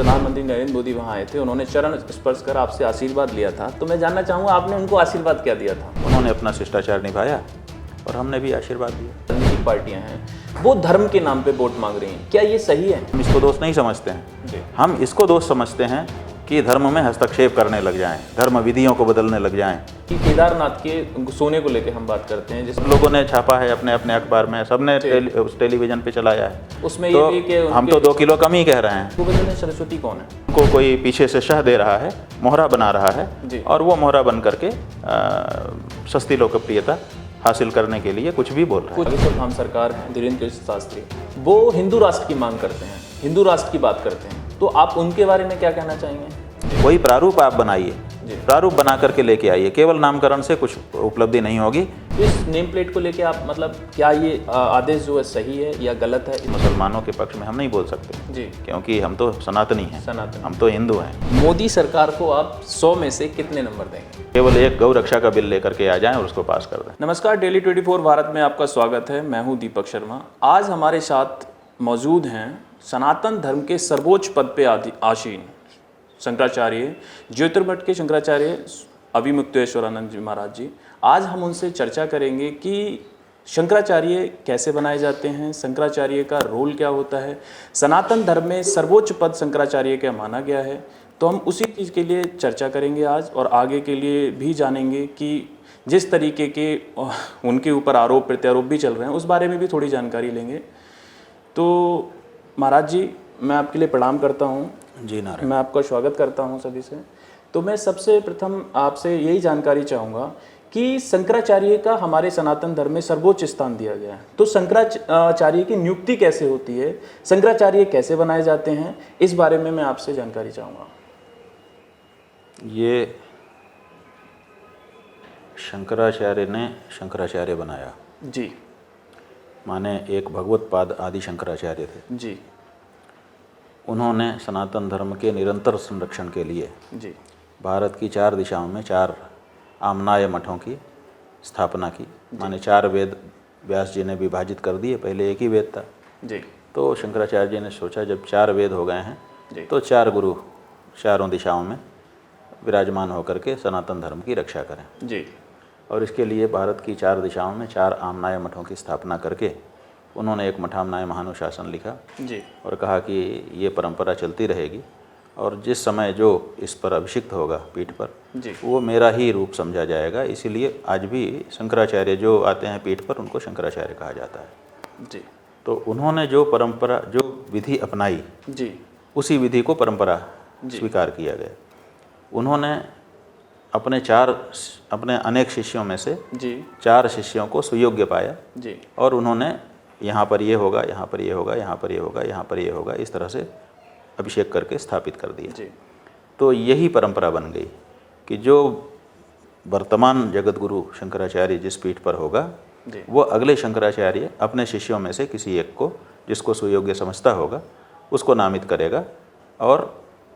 प्रधानमंत्री नरेंद्र मोदी वहाँ आए थे, उन्होंने चरण स्पर्श कर आपसे आशीर्वाद लिया था, तो मैं जानना चाहूँगा आपने उनको आशीर्वाद क्या दिया था? उन्होंने अपना शिष्टाचार निभाया और हमने भी आशीर्वाद दिया। राजनीतिक पार्टियां हैं वो धर्म के नाम पे वोट मांग रही हैं, क्या ये सही है? हम इसको दोष नहीं समझते हैं। हम इसको दोष समझते हैं कि धर्म में हस्तक्षेप करने लग जाएं, धर्म विधियों को बदलने लग जाएं। कि केदारनाथ के सोने को लेकर हम बात करते हैं, जिस लोगों ने छापा है अपने अपने अखबार में, सबने उस टेलीविजन पे चलाया है, उसमें तो ये भी कि हम तो 2 किलो कम ही कह रहे हैं। गोविंद सरस्वती कौन है? उनको कोई पीछे से शह दे रहा है, मोहरा बना रहा है और वो मोहरा बन करके सस्ती लोकप्रियता हासिल करने के लिए कुछ भी बोल रहा है। कुछ हम सरकार है धीरेन्द्र कृष्ण शास्त्री, वो हिंदू राष्ट्र की मांग करते हैं, हिंदू राष्ट्र की बात करते हैं, तो आप उनके बारे में क्या कहना चाहेंगे? कोई प्रारूप आप बनाइए, प्रारूप बना करके लेके आइए, केवल नामकरण से कुछ उपलब्धि नहीं होगी। इस नेम प्लेट को लेके आप मतलब क्या ये आदेश जो है सही है या गलत है? मुसलमानों के पक्ष में हम नहीं बोल सकते जी, क्योंकि हम तो सनातनी हैं, सनातन हम तो हिंदू हैं। मोदी सरकार को आप 100 में से कितने नंबर देंगे? केवल एक गौ रक्षा का बिल लेकर के आ जाएं और उसको पास कर दें। नमस्कार, डेली 24 भारत में आपका स्वागत है। मैं हूं दीपक शर्मा। आज हमारे साथ मौजूद हैं सनातन धर्म के सर्वोच्च पद पे आसीन शंकराचार्य, ज्योतिर्मठ के शंकराचार्य अभिमुक्तेश्वरानंद जी महाराज जी। आज हम उनसे चर्चा करेंगे कि शंकराचार्य कैसे बनाए जाते हैं, शंकराचार्य का रोल क्या होता है, सनातन धर्म में सर्वोच्च पद शंकराचार्य का माना गया है। तो हम उसी चीज़ के लिए चर्चा करेंगे आज, और आगे के लिए भी जानेंगे कि जिस तरीके के उनके ऊपर आरोप प्रत्यारोप भी चल रहे हैं उस बारे में भी थोड़ी जानकारी लेंगे। तो महाराज जी, मैं आपके लिए प्रणाम करता हूँ जी। नारायण। मैं आपका स्वागत करता हूँ सभी से। तो मैं सबसे प्रथम आपसे यही जानकारी चाहूँगा कि शंकराचार्य का हमारे सनातन धर्म में सर्वोच्च स्थान दिया गया है, तो शंकराचार्य की नियुक्ति कैसे होती है, शंकराचार्य कैसे बनाए जाते हैं, इस बारे में मैं आपसे जानकारी चाहूँगा। ये शंकराचार्य ने शंकराचार्य बनाया जी, माने एक भगवत पाद आदि शंकराचार्य थे जी, उन्होंने सनातन धर्म के निरंतर संरक्षण के लिए जी, भारत की 4 दिशाओं में 4 आमनाय मठों की स्थापना की। माने 4 वेद व्यास जी ने विभाजित कर दिए, पहले एक ही वेद था। जी, तो शंकराचार्य जी ने सोचा जब 4 वेद हो गए जी। हैं तो 4 गुरु चारों दिशाओं में विराजमान होकर के सनातन धर्म की रक्षा करें। जी, और इसके लिए भारत की 4 दिशाओं में 4 आमनाय मठों की स्थापना करके उन्होंने एक मठामनाय महानुशासन लिखा जी, और कहा कि ये परंपरा चलती रहेगी और जिस समय जो इस पर अभिषिक्त होगा पीठ पर जी, वो मेरा ही रूप समझा जाएगा। इसीलिए आज भी शंकराचार्य जो आते हैं पीठ पर उनको शंकराचार्य कहा जाता है। जी, तो उन्होंने जो परंपरा जो विधि अपनाई जी, उसी विधि को परंपरा स्वीकार किया गया। उन्होंने अपने अनेक शिष्यों में से जी, 4 शिष्यों को सुयोग्य पाया जी, और उन्होंने यहाँ पर ये होगा, यहाँ पर ये होगा, यहाँ पर ये होगा, यहाँ पर ये होगा, इस तरह से अभिषेक करके स्थापित कर दिया। जी, तो यही परंपरा बन गई कि जो वर्तमान जगत गुरु शंकराचार्य जिस पीठ पर होगा जी, वो अगले शंकराचार्य अपने शिष्यों में से किसी एक को जिसको सुयोग्य समझता होगा उसको नामित करेगा और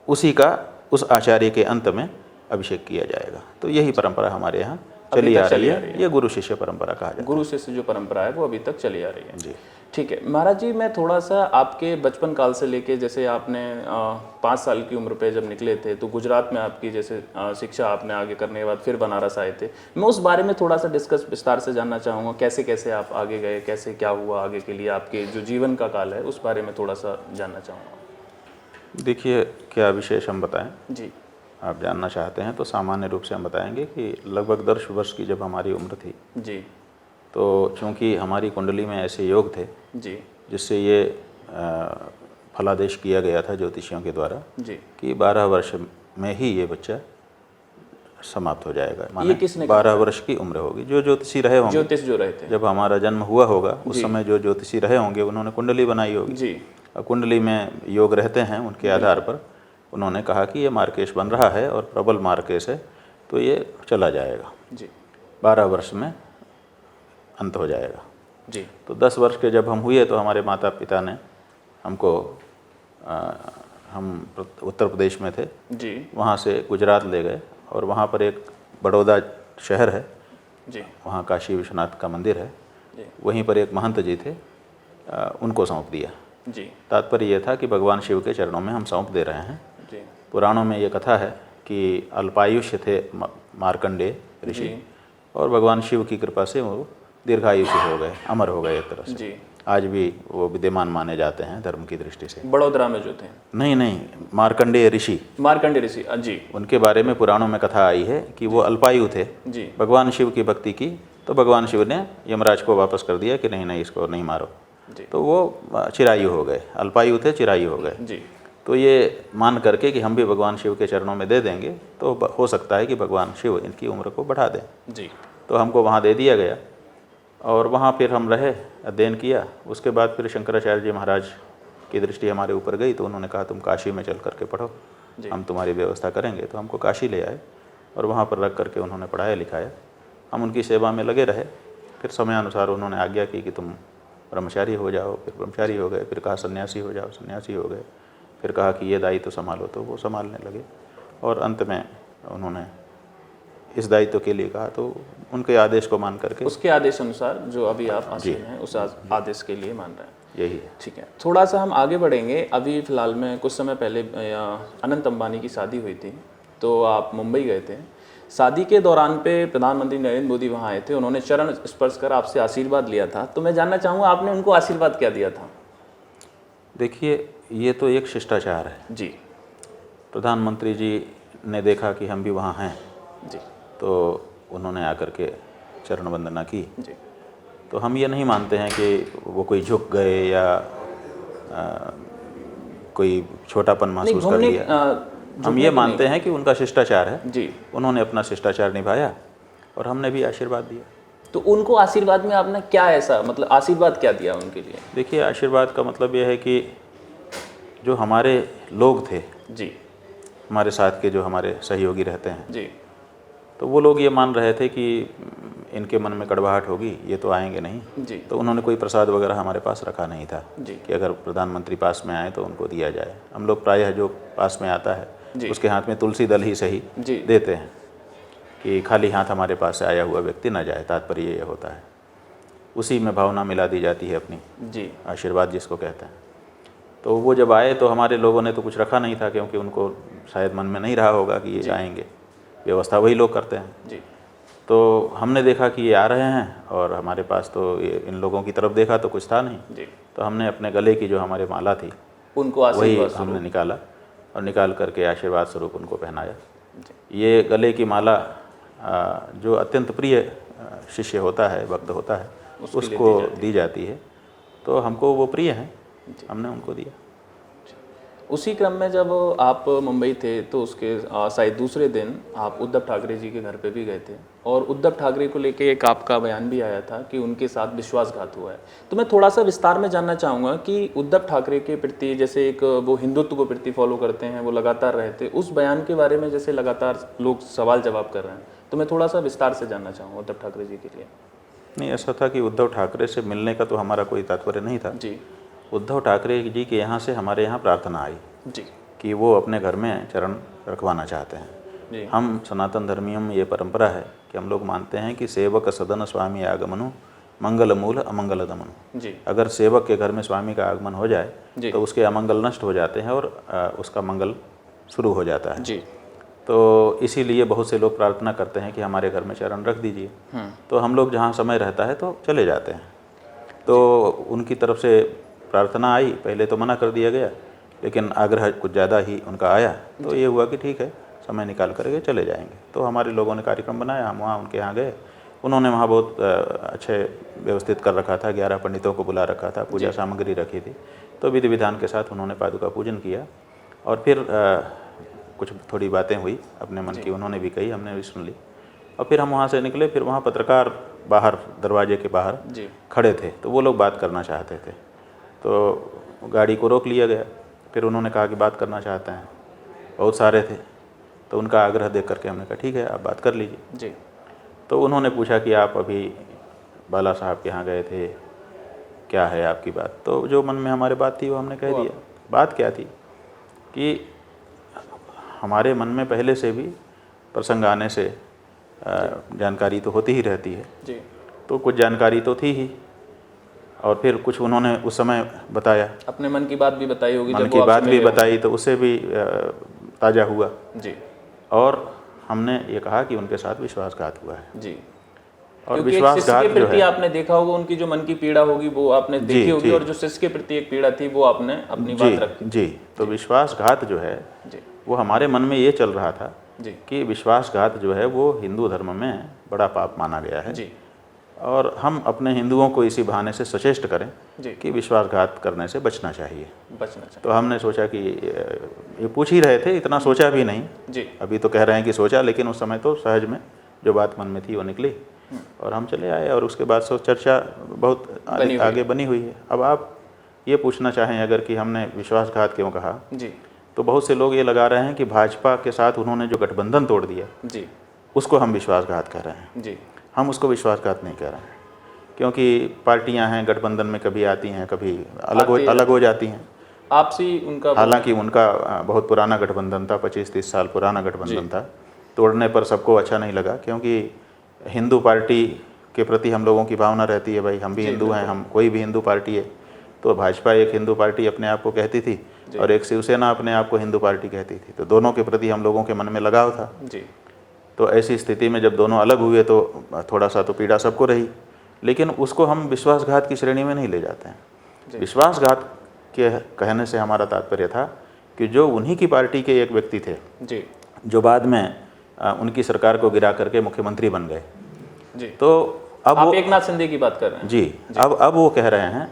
उस आचार्य के अंत में अभिषेक किया जाएगा। तो यही परंपरा हमारे यहाँ चली आ रही है। ये गुरु शिष्य परंपरा कहा जाता है। गुरु शिष्य जो परंपरा है वो अभी तक चली आ रही है। जी, ठीक है महाराज जी, मैं थोड़ा सा आपके बचपन काल से लेके, जैसे आपने 5 साल की उम्र पे जब निकले थे तो गुजरात में आपकी जैसे शिक्षा आपने आगे करने के बाद फिर बनारस आए थे, मैं उस बारे में थोड़ा सा डिस्कस विस्तार से जानना चाहूँगा। कैसे कैसे आप आगे गए, कैसे क्या हुआ आगे के लिए, आपके जो जीवन का काल है उस बारे में थोड़ा सा जानना चाहूँगा। देखिए क्या विशेष हम बताएं, जी, आप जानना चाहते हैं तो सामान्य रूप से हम बताएंगे कि लगभग 10 वर्ष की जब हमारी उम्र थी जी, तो चूँकि हमारी कुंडली में ऐसे योग थे जी, जिससे जिससे ये फलादेश किया गया था ज्योतिषियों के द्वारा जी, कि 12 वर्ष में ही ये बच्चा समाप्त हो जाएगा। माने ये किसने 12 वर्ष की उम्र होगी। जो ज्योतिषी रहे होंगे, ज्योतिष जो रहे थे, जब हमारा जन्म हुआ होगा उस जी। समय जो ज्योतिषी रहे होंगे उन्होंने कुंडली बनाई होगी जी, और कुंडली में योग रहते हैं, उनके आधार पर उन्होंने कहा कि ये मार्केश बन रहा है और प्रबल मार्केश है तो ये चला जाएगा, जी, 12 वर्ष में अंत हो जाएगा। जी, तो 10 वर्ष के जब हम हुए तो हमारे माता पिता ने हमको हम उत्तर प्रदेश में थे, जी, वहाँ से गुजरात ले गए और वहाँ पर एक बड़ौदा शहर है, जी, वहाँ काशी विश्वनाथ का मंदिर है, जी, वहीं पर एक महंत जी थे, उनको सौंप दिया। जी तात्पर्य ये था कि भगवान शिव के चरणों में हम सौंप दे रहे हैं। जी पुराणों में ये कथा है कि अल्पायुष्य थे मार्कंडेय ऋषि, और भगवान शिव की कृपा से वो दीर्घायुष्य हो गए, अमर हो गए एक तरह से। जी। आज भी वो विद्यमान माने जाते हैं धर्म की दृष्टि से। बड़ोदरा में जो थे, नहीं, मार्कंडेय ऋषि, मार्कंडेय ऋषि, जी उनके बारे में पुराणों में कथा आई है कि वो अल्पायु थे, जी भगवान शिव की भक्ति की, तो भगवान शिव ने यमराज को वापस कर दिया कि नहीं इसको नहीं मारो, जी तो वो चिरायु हो गए। अल्पायु थे, चिरायु हो गए। जी तो ये मान करके कि हम भी भगवान शिव के चरणों में दे देंगे तो हो सकता है कि भगवान शिव इनकी उम्र को बढ़ा दें। जी तो हमको वहाँ दे दिया गया और वहाँ फिर हम रहे, अध्ययन किया। उसके बाद फिर शंकराचार्य जी महाराज की दृष्टि हमारे ऊपर गई, तो उन्होंने कहा तुम काशी में चल करके पढ़ो, हम तुम्हारी व्यवस्था करेंगे। तो हमको काशी ले आए और वहाँ पर रख करके उन्होंने पढ़ाया लिखाया। हम उनकी सेवा में लगे रहे। फिर समयानुसार उन्होंने आज्ञा की कि तुम ब्रह्मचारी हो जाओ, फिर ब्रह्मचारी हो गए। फिर कहा सन्यासी हो जाओ, सन्यासी हो गए। फिर कहा कि ये दायित्व संभालो, तो वो संभालने लगे। और अंत में उन्होंने इस दायित्व के लिए कहा, तो उनके आदेश को मान करके, उसके आदेश अनुसार जो अभी आप आसीन हैं उस आदेश के लिए मान रहे हैं, यही है। ठीक है। थोड़ा सा हम आगे बढ़ेंगे। अभी फ़िलहाल में कुछ समय पहले अनंत अंबानी की शादी हुई थी, तो आप मुंबई गए थे। शादी के दौरान पे प्रधानमंत्री नरेंद्र मोदी वहाँ आए थे, उन्होंने चरण स्पर्श कर आपसे आशीर्वाद लिया था। तो मैं जानना चाहूँगा आपने उनको आशीर्वाद क्या दिया था? देखिए, ये तो एक शिष्टाचार है जी प्रधानमंत्री जी ने देखा कि हम भी वहाँ हैं, जी तो उन्होंने आकर के चरण वंदना की। जी तो हम ये नहीं मानते हैं कि वो कोई झुक गए या कोई छोटापन महसूस कर लिया। हम ये मानते हैं कि उनका शिष्टाचार है, जी। उन्होंने अपना शिष्टाचार निभाया और हमने भी आशीर्वाद दिया। तो उनको आशीर्वाद में आपने क्या ऐसा, मतलब आशीर्वाद क्या दिया उनके लिए? देखिए, आशीर्वाद का मतलब यह है कि जो हमारे लोग थे, जी हमारे साथ के जो हमारे सहयोगी रहते हैं, जी तो वो लोग ये मान रहे थे कि इनके मन में कड़वाहट होगी, ये तो आएंगे नहीं। जी तो उन्होंने कोई प्रसाद वगैरह हमारे पास रखा नहीं था जी कि अगर प्रधानमंत्री पास में आए तो उनको दिया जाए। हम लोग प्रायः जो पास में आता जी। है उसके हाथ में तुलसी दल ही सही जी देते हैं कि खाली हाथ हमारे पास से आया हुआ व्यक्ति न जाए। तात्पर्य ये होता है, उसी में भावना मिला दी जाती है अपनी, जी आशीर्वाद जिसको कहते हैं। तो वो जब आए तो हमारे लोगों ने तो कुछ रखा नहीं था, क्योंकि उनको शायद मन में नहीं रहा होगा कि ये आएंगे, व्यवस्था वही लोग करते हैं। जी तो हमने देखा कि ये आ रहे हैं और हमारे पास तो ये इन लोगों की तरफ देखा तो कुछ था नहीं। जी तो हमने अपने गले की जो हमारे माला थी उनको वही आशीर्वाद हमने निकाला और निकाल करके आशीर्वाद स्वरूप उनको पहनाया। ये गले की माला जो अत्यंत प्रिय शिष्य होता है, भक्त होता है, उसको दी जाती है। तो हमको वो प्रिय हैं, हमने उनको दिया। उसी क्रम में जब आप मुंबई थे तो उसके शायद दूसरे दिन आप उद्धव ठाकरे जी के घर पे भी गए थे, और उद्धव ठाकरे को लेके एक आपका बयान भी आया था कि उनके साथ विश्वासघात हुआ है। तो मैं थोड़ा सा विस्तार में जानना चाहूँगा कि उद्धव ठाकरे के प्रति, जैसे एक वो हिंदुत्व को प्रति फॉलो करते हैं, वो लगातार रहे थे, उस बयान के बारे में जैसे लगातार लोग सवाल जवाब कर रहे हैं, तो मैं थोड़ा सा विस्तार से जानना चाहूँगा उद्धव ठाकरे जी के लिए। नहीं, ऐसा था कि उद्धव ठाकरे से मिलने का तो हमारा कोई तात्पर्य नहीं था। जी उद्धव ठाकरे जी के यहाँ से हमारे यहाँ प्रार्थना आई जी कि वो अपने घर में चरण रखवाना चाहते हैं। जी हम सनातन धर्मियों में ये परंपरा है कि हम लोग मानते हैं कि सेवक सदन स्वामी आगमनु मंगल मूल अमंगल दमनु। जी अगर सेवक के घर में स्वामी का आगमन हो जाए जी तो उसके अमंगल नष्ट हो जाते हैं और उसका मंगल शुरू हो जाता है। जी तो इसीलिए बहुत से लोग प्रार्थना करते हैं कि हमारे घर में चरण रख दीजिए। तो हम लोग जहाँ समय रहता है तो चले जाते हैं। तो उनकी तरफ से प्रार्थना आई, पहले तो मना कर दिया गया, लेकिन आग्रह कुछ ज़्यादा ही उनका आया, तो ये हुआ कि ठीक है, समय निकाल करके चले जाएंगे। तो हमारे लोगों ने कार्यक्रम बनाया, हम वहाँ उनके यहाँ गए। उन्होंने वहाँ बहुत अच्छे व्यवस्थित कर रखा था, 11 पंडितों को बुला रखा था, पूजा सामग्री रखी थी। तो विधि विधान के साथ उन्होंने पादुका पूजन किया और फिर कुछ थोड़ी बातें हुई अपने मन की, उन्होंने भी कही, हमने भी सुन ली। और फिर हम वहाँ से निकले। फिर वहाँ पत्रकार बाहर दरवाजे के बाहर खड़े थे, तो वो लोग बात करना चाहते थे, तो गाड़ी को रोक लिया गया। फिर उन्होंने कहा कि बात करना चाहते हैं, बहुत सारे थे। तो उनका आग्रह देख करके हमने कहा ठीक है, आप बात कर लीजिए जी। तो उन्होंने पूछा कि आप अभी बाला साहब के यहाँ गए थे, क्या है आपकी बात? तो जो मन में हमारे बात थी वो हमने कह दिया। बात क्या थी कि हमारे मन में पहले से भी प्रसंग आने से जानकारी तो होती ही रहती है। जी तो कुछ जानकारी तो थी ही, और फिर कुछ उन्होंने उस समय बताया, अपने मन की बात भी बताई होगी, मन जब की वो आपसे बात भी मिले होंगे। बताई, तो उससे भी ताज़ा हुआ जी और हमने ये कहा कि उनके साथ विश्वासघात हुआ है। जी। और क्योंकि एक शिष्य विश्वासघात के जो प्रति है, आपने देखा होगा, उनकी जो मन की पीड़ा होगी वो आपने जी, देखी होगी, जी। और जो शिष्य के प्रति एक पीड़ा थी वो आपने अपनी जी बात रखी। जी, तो विश्वासघात जो है जी वो हमारे मन में ये चल रहा था जी कि विश्वासघात जो है वो हिंदू धर्म में बड़ा पाप माना गया है जी और हम अपने हिंदुओं को इसी बहाने से सचेष्ट करें जी, कि विश्वासघात करने से बचना चाहिए। बचना चाहिए। तो हमने सोचा कि ये पूछ ही रहे थे, इतना सोचा भी नहीं, जी अभी तो कह रहे हैं कि सोचा, लेकिन उस समय तो सहज में जो बात मन में थी वो निकली और हम चले आए और उसके बाद से चर्चा बहुत आगे बनी हुई है। अब आप ये पूछना चाहें अगर कि हमने विश्वासघात क्यों कहा, जी तो बहुत से लोग ये लगा रहे हैं कि भाजपा के साथ उन्होंने जो गठबंधन तोड़ दिया जी उसको हम विश्वासघात कह रहे हैं। जी हम उसको विश्वासघात नहीं कह रहे हैं, क्योंकि पार्टियां हैं गठबंधन में, कभी आती हैं कभी अलग हो जाती हैं। आपसी उनका हालांकि उनका बहुत पुराना गठबंधन था, 25-30 साल पुराना गठबंधन था। तोड़ने पर सबको अच्छा नहीं लगा, क्योंकि हिंदू पार्टी के प्रति हम लोगों की भावना रहती है, भाई हम भी हिंदू हैं, हम कोई भी हिंदू पार्टी है। तो भाजपा एक हिंदू पार्टी अपने आप को कहती थी और एक शिवसेना अपने आप को हिंदू पार्टी कहती थी, तो दोनों के प्रति हम लोगों के मन में लगाव था। जी तो ऐसी स्थिति में जब दोनों अलग हुए तो थोड़ा सा तो पीड़ा सबको रही, लेकिन उसको हम विश्वासघात की श्रेणी में नहीं ले जाते हैं। विश्वासघात के कहने से हमारा तात्पर्य था कि जो उन्हीं की पार्टी के एक व्यक्ति थे जी जो बाद में उनकी सरकार को गिरा करके मुख्यमंत्री बन गए, जी, तो अब आप वो एकनाथ शिंदे की बात कर रहे हैं। जी, अब वो कह रहे हैं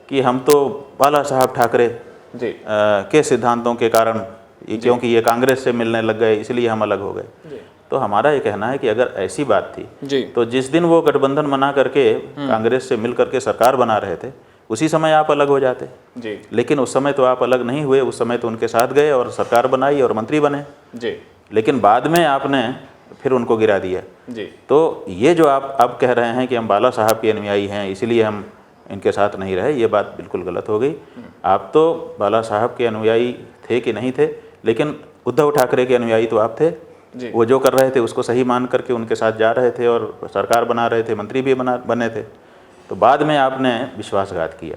कि हम तो बाला साहब ठाकरे जी के सिद्धांतों के कारण, क्योंकि ये कांग्रेस से मिलने लग गए इसलिए हम अलग हो गए। जी तो हमारा ये कहना है कि अगर ऐसी बात थी जी तो जिस दिन वो गठबंधन बना करके कांग्रेस से मिल करके सरकार बना रहे थे उसी समय आप अलग हो जाते। जी लेकिन उस समय तो आप अलग नहीं हुए, उस समय तो उनके साथ गए और सरकार बनाई और मंत्री बने, जी लेकिन बाद में आपने फिर उनको गिरा दिया। जी तो ये जो आप अब कह रहे हैं कि हम बाला साहब के अनुयायी हैं इसलिए हम इनके साथ नहीं रहे, ये बात बिल्कुल गलत हो गई। आप तो बाला साहब के अनुयायी थे कि नहीं थे, लेकिन उद्धव ठाकरे के अनुयायी तो आप थे। जी वो जो कर रहे थे उसको सही मान करके उनके साथ जा रहे थे और सरकार बना रहे थे, मंत्री भी बने थे। तो बाद में आपने विश्वासघात किया,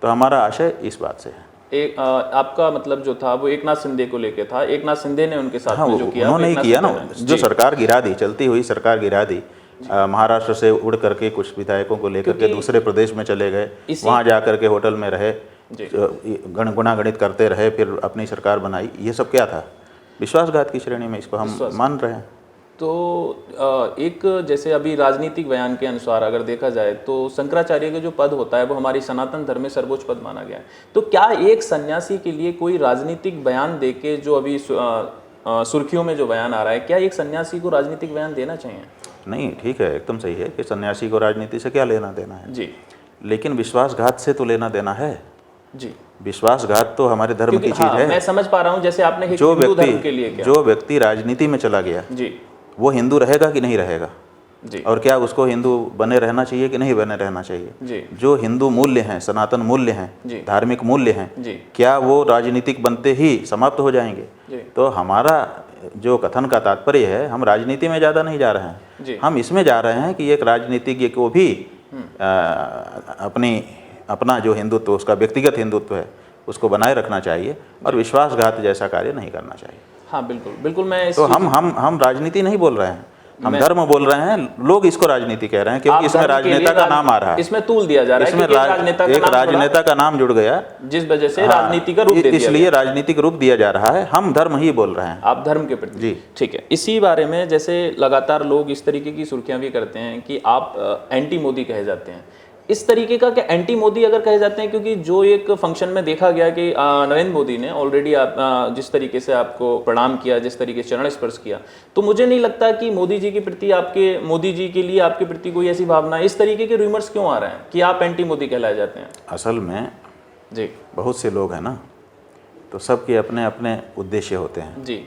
तो हमारा आशय इस बात से है। एक आपका मतलब जो था वो एकनाथ शिंदे को लेके था, एकनाथ शिंदे ने उनके साथ में जो किया उन्होंने ही किया ना, जो जी सरकार गिरा दी, चलती हुई सरकार गिरा दी। महाराष्ट्र से उड़ करके कुछ विधायकों को लेकर के दूसरे प्रदेश में चले गए, वहाँ जा करके होटल में रहे, गुणागणित करते रहे, फिर अपनी सरकार बनाई। ये सब क्या था? विश्वासघात की श्रेणी में इसको हम मान रहे हैं। तो एक जैसे अभी राजनीतिक बयान के अनुसार अगर देखा जाए तो शंकराचार्य का जो पद होता है वो हमारी सनातन धर्म में सर्वोच्च पद माना गया है। तो क्या एक सन्यासी के लिए कोई राजनीतिक बयान देके, जो अभी सुर्खियों में जो बयान आ रहा है, क्या एक सन्यासी को राजनीतिक बयान देना चाहिए? नहीं, ठीक है, एकदम सही है कि सन्यासी को राजनीति से क्या लेना देना है जी, लेकिन विश्वासघात से तो लेना देना है। जी, विश्वासघात तो हमारे धर्म की चीज़ है। मैं समझ पा रहा हूँ, जैसे आपने एक हिंदू धर्म के लिए क्या? जो व्यक्ति राजनीति में चला गया जी वो हिंदू रहेगा कि नहीं रहेगा? जी और क्या उसको हिंदू बने रहना चाहिए कि नहीं बने रहना चाहिए? जी जो हिंदू मूल्य हैं, सनातन मूल्य जी। हैं, धार्मिक मूल्य हैं, जी क्या वो राजनीतिक बनते ही समाप्त हो जाएंगे? जी तो हमारा जो कथन का तात्पर्य है, हम राजनीति में ज़्यादा नहीं जा रहे जी। हैं, हम इसमें जा रहे हैं कि एक राजनीतिज्ञ को भी अपना जो हिंदुत्व, उसका व्यक्तिगत हिंदुत्व है, उसको बनाए रखना चाहिए और विश्वासघात जैसा कार्य नहीं करना चाहिए। हाँ बिल्कुल बिल्कुल। मैं तो हम राजनीति नहीं बोल रहे हैं, हम धर्म बोल रहे हैं। लोग इसको राजनीति कह रहे हैं क्योंकि इसमें राजनेता का नाम आ रहा है, इसमें तूल दिया जा रहा है, इसमें एक राजनेता का नाम जुड़ गया, जिस वजह से राजनीति का रूप दे दिया, इसलिए राजनीतिक रूप दिया जा रहा है। हम धर्म ही बोल रहे हैं, आप धर्म के प्रति। जी ठीक है। इसी बारे में जैसे लगातार लोग इस तरीके की सुर्खियां भी करते हैं कि आप एंटी मोदी कहे जाते हैं। इस तरीके का, क्या एंटी मोदी अगर कहे जाते हैं? क्योंकि जो एक फंक्शन में देखा गया कि नरेंद्र मोदी ने ऑलरेडी जिस तरीके से आपको प्रणाम किया, जिस तरीके से चरण स्पर्श किया, तो मुझे नहीं लगता कि मोदी जी के प्रति, मोदी जी के लिए आपके प्रति कोई ऐसी भावना है। इस तरीके के रूमर्स क्यों आ रहे हैं कि आप एंटी मोदी कहलाए जाते हैं? असल में जी बहुत से लोग हैं ना, तो सबके अपने अपने उद्देश्य होते हैं। जी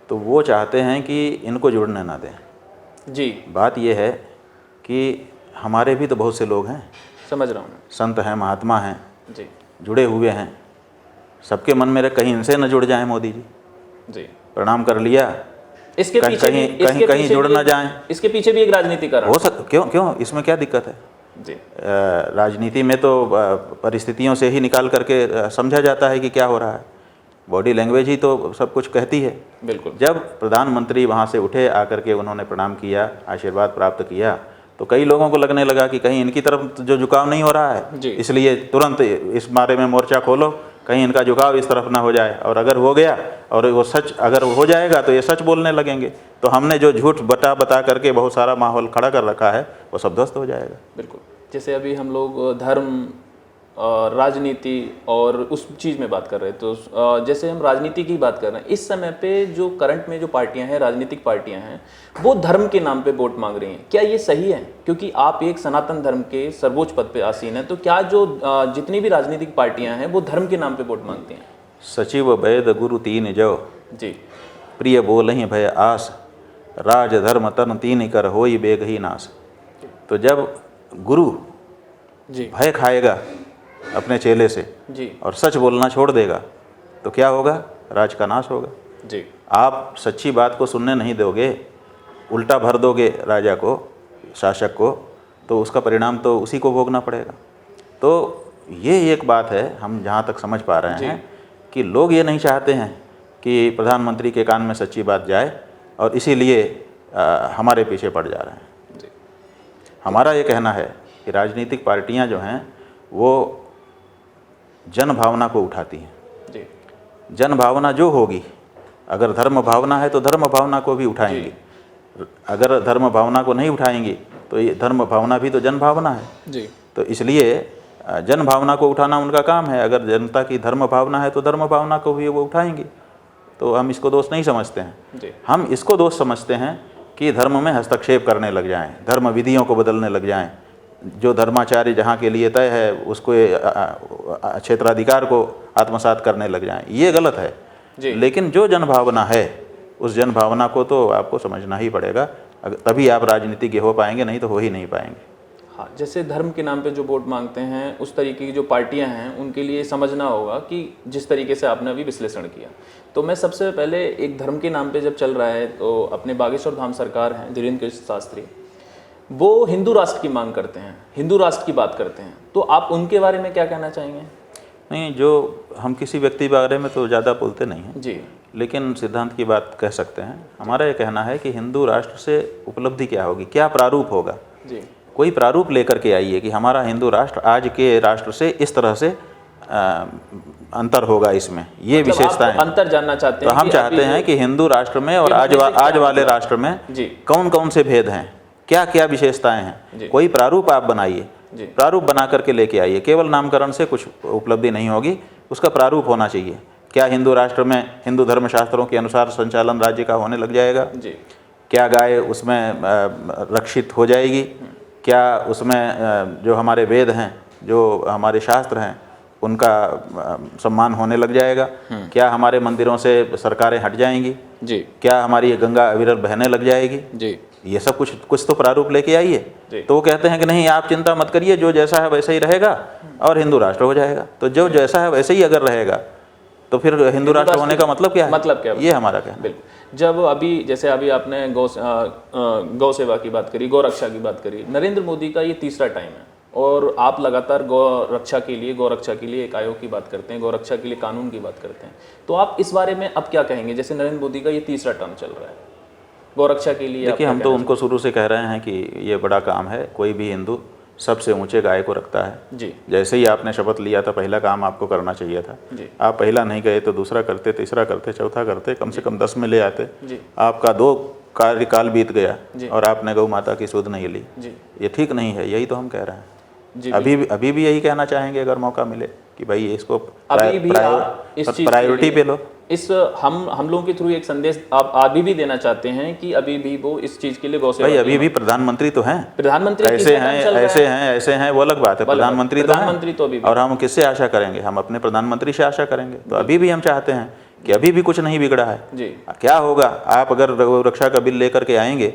तो वो चाहते हैं कि इनको जुड़ने ना दें। जी, बात ये है कि हमारे भी तो बहुत से लोग हैं, समझ रहा हूँ मैं। संत हैं, महात्मा हैं, जी जुड़े हुए हैं। सबके मन में कहीं इनसे न जुड़ जाएं मोदी जी, जी। प्रणाम कर लिया, इसके पीछे कहीं जुड़ ना जाएं। इसके पीछे भी एक राजनीति कारण हो सकता, क्यों इसमें क्या दिक्कत है? जी राजनीति में तो परिस्थितियों से ही निकाल करके समझा जाता है कि क्या हो रहा है। बॉडी लैंग्वेज ही तो सब कुछ कहती है। बिल्कुल। जब प्रधानमंत्री वहाँ से उठे, आकर के उन्होंने प्रणाम किया, आशीर्वाद प्राप्त किया, तो कई लोगों को लगने लगा कि कहीं इनकी तरफ जो झुकाव नहीं हो रहा जी। है, इसलिए तुरंत इस बारे में मोर्चा खोलो, कहीं इनका झुकाव इस तरफ ना हो जाए। और अगर हो गया और वो सच अगर हो जाएगा तो ये सच बोलने लगेंगे, तो हमने जो झूठ बता करके बहुत सारा माहौल खड़ा कर रखा है वो सब ध्वस्त हो जाएगा। बिल्कुल। जैसे अभी हम लोग धर्म, राजनीति और उस चीज़ में बात कर रहे हैं, तो जैसे हम राजनीति की बात कर रहे हैं, इस समय पे जो करंट में जो पार्टियां हैं, राजनीतिक पार्टियां हैं, वो धर्म के नाम पे वोट मांग रही हैं। क्या ये सही है? क्योंकि आप एक सनातन धर्म के सर्वोच्च पद पे आसीन हैं, तो क्या जो जितनी भी राजनीतिक पार्टियां हैं वो धर्म के नाम पे वोट मांगती हैं? सचिव वैद गुरु तीन जो जी। प्रिय बोलहि भय आस, राज धर्म तन तीन कर होई बेग ही नाश। तो जब गुरु जी भय खाएगा अपने चेले से जी और सच बोलना छोड़ देगा तो क्या होगा? राज का नाश होगा। जी आप सच्ची बात को सुनने नहीं दोगे, उल्टा भर दोगे राजा को, शासक को, तो उसका परिणाम तो उसी को भोगना पड़ेगा। तो ये एक बात है, हम जहाँ तक समझ पा रहे हैं कि लोग ये नहीं चाहते हैं कि प्रधानमंत्री के कान में सच्ची बात जाए, और इसीलिए हमारे पीछे पड़ जा रहे हैं। जी। हमारा ये कहना है कि राजनीतिक पार्टियां जो हैं वो जन भावना को उठाती हैं। जी। जन भावना जो होगी, अगर धर्म भावना है तो धर्म भावना को भी उठाएंगी, अगर धर्म भावना को नहीं उठाएंगी तो ये धर्म भावना भी तो जन भावना है। जी। तो इसलिए जन भावना को उठाना उनका काम है। अगर जनता की धर्म भावना है तो धर्म भावना को भी वो उठाएंगी। तो हम इसको दोष नहीं समझते हैं। जी। हम इसको दोष समझते हैं कि धर्म में हस्तक्षेप करने लग जाएं, धर्म विधियों को बदलने लग जाएं, जो धर्माचार्य जहाँ के लिए तय है उसको क्षेत्राधिकार को आत्मसात करने लग जाएं। ये गलत है जी। लेकिन जो जनभावना है उस जनभावना को तो आपको समझना ही पड़ेगा, तभी आप राजनीतिज्ञ हो पाएंगे, नहीं तो हो ही नहीं पाएंगे। हाँ, जैसे धर्म के नाम पे जो वोट मांगते हैं, उस तरीके की जो पार्टियां हैं उनके लिए समझना होगा कि जिस तरीके से आपने अभी विश्लेषण किया, तो मैं सबसे पहले एक धर्म के नाम पे जब चल रहा है तो अपने बागेश्वर धाम सरकार हैं धीरेन्द्र कृष्ण शास्त्री, वो हिंदू राष्ट्र की मांग करते हैं, हिंदू राष्ट्र की बात करते हैं, तो आप उनके बारे में क्या कहना चाहेंगे? नहीं, जो हम किसी व्यक्ति के बारे में तो ज़्यादा बोलते नहीं हैं जी, लेकिन सिद्धांत की बात कह सकते हैं। हमारा ये कहना है कि हिंदू राष्ट्र से उपलब्धि क्या होगी, क्या प्रारूप होगा। जी, कोई प्रारूप लेकर के आइए कि हमारा हिंदू राष्ट्र आज के राष्ट्र से इस तरह से अंतर होगा, इसमें ये मतलब विशेषताएं, अंतर जानना चाहते हैं। तो हम चाहते हैं कि हिंदू राष्ट्र में और आज वाले राष्ट्र में कौन कौन से भेद हैं, क्या क्या विशेषताएं हैं। कोई प्रारूप आप बनाइए, प्रारूप बना करके लेके आइए। केवल नामकरण से कुछ उपलब्धि नहीं होगी, उसका प्रारूप होना चाहिए। क्या हिंदू राष्ट्र में हिंदू धर्मशास्त्रों के अनुसार संचालन राज्य का होने लग जाएगा? क्या गाय उसमें रक्षित हो जाएगी? क्या उसमें जो हमारे वेद हैं, जो हमारे शास्त्र हैं, उनका सम्मान होने लग जाएगा? क्या हमारे मंदिरों से सरकारें हट जाएंगी? क्या हमारी गंगा अविरल बहने लग जाएगी? ये सब कुछ तो प्रारूप लेके आइए। तो वो कहते हैं कि नहीं, आप चिंता मत करिए, जो जैसा है वैसा ही रहेगा और हिंदू राष्ट्र हो जाएगा। तो जो जैसा है वैसे ही अगर रहेगा तो फिर हिंदू राष्ट्र होने का मतलब क्या है? मतलब क्या? ये हमारा कहना। बिल्कुल। जब अभी जैसे अभी आपने गौ सेवा की बात करी, गौ रक्षा की बात करी, नरेंद्र मोदी का ये तीसरा टाइम है और आप लगातार गौ रक्षा के लिए एक आयोग की बात करते हैं, गौ रक्षा के लिए कानून की बात करते हैं, तो आप इस बारे में अब क्या कहेंगे? जैसे नरेंद्र मोदी का ये तीसरा टर्म चल रहा है, गौ रक्षा के लिए देखिए, हम तो उनको शुरू से कह रहे हैं कि ये बड़ा काम है। कोई भी हिंदू सबसे ऊंचे गाय को रखता है। जी। जैसे ही आपने शपथ लिया था, पहला काम आपको करना चाहिए था। आप पहला नहीं गए तो दूसरा करते, तीसरा करते, चौथा करते, कम से कम 10 में ले आते। आपका 2 कार्यकाल बीत गया और आपने गौ माता की सुध नहीं ली। ये ठीक नहीं है, यही तो हम कह रहे हैं। अभी भी यही कहना चाहेंगे अगर मौका मिले कि भाई इसको प्रायोरिटी पे लो। इस हम लोगों के थ्रू एक संदेश आप अभी भी देना चाहते हैं कि अभी भी वो इस चीज के लिए गौ सेवा, भाई अभी भी प्रधानमंत्री तो हैं, प्रधानमंत्री ऐसे हैं वो अलग बात है। प्रधानमंत्री तो अभी, और हम किससे आशा करेंगे? हम अपने प्रधानमंत्री से आशा करेंगे। तो अभी भी हम चाहते हैं कि अभी भी कुछ नहीं बिगड़ा है। क्या होगा, आप अगर रक्षा का बिल लेकर के आएंगे